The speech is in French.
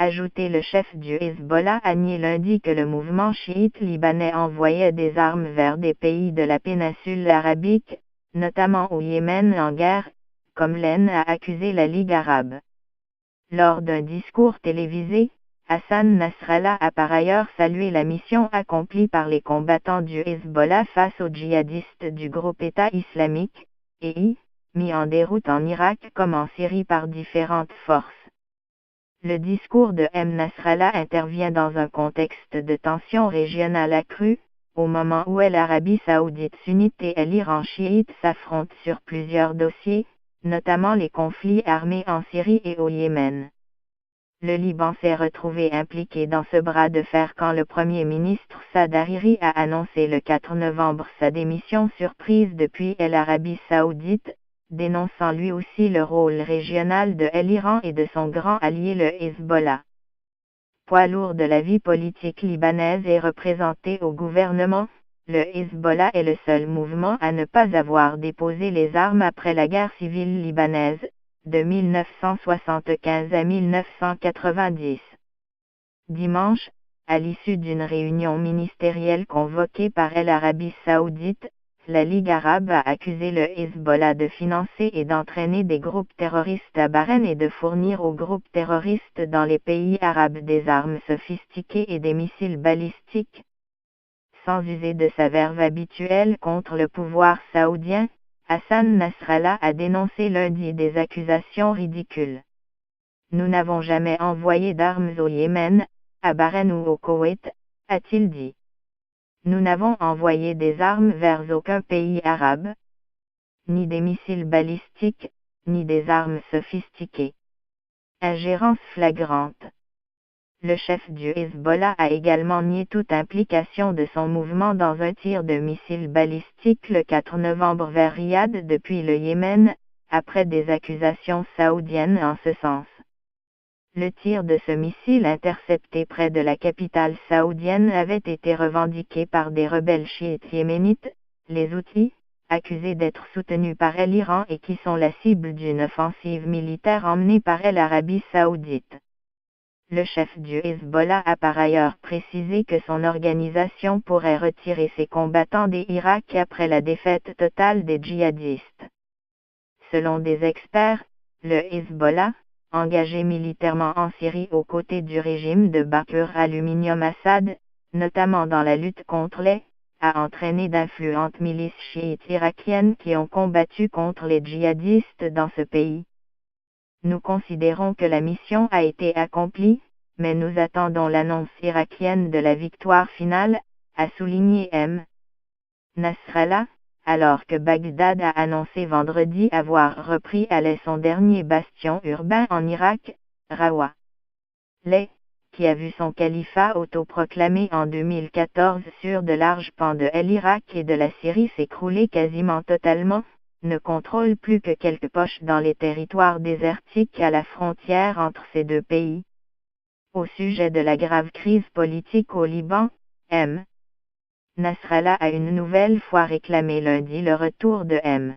ajouté. Le chef du Hezbollah a nié lundi que le mouvement chiite libanais envoyait des armes vers des pays de la péninsule arabique, notamment au Yémen en guerre, comme l'AN a accusé la Ligue arabe. Lors d'un discours télévisé, Hassan Nasrallah a par ailleurs salué la mission accomplie par les combattants du Hezbollah face aux djihadistes du groupe État islamique, et mis en déroute en Irak comme en Syrie par différentes forces. Le discours de M. Nasrallah intervient dans un contexte de tension régionale accrue, au moment où l'Arabie saoudite sunnite et l'Iran chiite s'affrontent sur plusieurs dossiers, notamment les conflits armés en Syrie et au Yémen. Le Liban s'est retrouvé impliqué dans ce bras de fer quand le Premier ministre Saad Hariri a annoncé le 4 novembre sa démission surprise depuis l'Arabie saoudite, dénonçant lui aussi le rôle régional de l'Iran et de son grand allié le Hezbollah. Poids lourd de la vie politique libanaise et représenté au gouvernement, le Hezbollah est le seul mouvement à ne pas avoir déposé les armes après la guerre civile libanaise, de 1975 à 1990. Dimanche, à l'issue d'une réunion ministérielle convoquée par l'Arabie saoudite, la Ligue arabe a accusé le Hezbollah de financer et d'entraîner des groupes terroristes à Bahreïn et de fournir aux groupes terroristes dans les pays arabes des armes sophistiquées et des missiles balistiques. Sans user de sa verve habituelle contre le pouvoir saoudien, Hassan Nasrallah a dénoncé lundi des accusations ridicules. Nous n'avons jamais envoyé d'armes au Yémen, à Bahreïn ou au Koweït, a-t-il dit. Nous n'avons envoyé des armes vers aucun pays arabe, ni des missiles balistiques, ni des armes sophistiquées. Ingérence flagrante. Le chef du Hezbollah a également nié toute implication de son mouvement dans un tir de missile balistique le 4 novembre vers Riyad depuis le Yémen, après des accusations saoudiennes en ce sens. Le tir de ce missile intercepté près de la capitale saoudienne avait été revendiqué par des rebelles chiites yéménites, les Houthis, accusés d'être soutenus par l'Iran et qui sont la cible d'une offensive militaire emmenée par l'Arabie saoudite. Le chef du Hezbollah a par ailleurs précisé que son organisation pourrait retirer ses combattants des Irak après la défaite totale des djihadistes. Selon des experts, le Hezbollah, engagé militairement en Syrie aux côtés du régime de Bachar al-Assad, notamment dans la lutte contre a entraîné d'influentes milices chiites irakiennes qui ont combattu contre les djihadistes dans ce pays. Nous considérons que la mission a été accomplie, mais nous attendons l'annonce irakienne de la victoire finale, a souligné M. Nasrallah, alors que Bagdad a annoncé vendredi avoir repris à l'est son dernier bastion urbain en Irak, Rawa. Qui a vu son califat autoproclamé en 2014 sur de larges pans de l'Irak et de la Syrie s'écrouler quasiment totalement, ne contrôle plus que quelques poches dans les territoires désertiques à la frontière entre ces deux pays. Au sujet de la grave crise politique au Liban, M. Nasrallah a une nouvelle fois réclamé lundi le retour de M.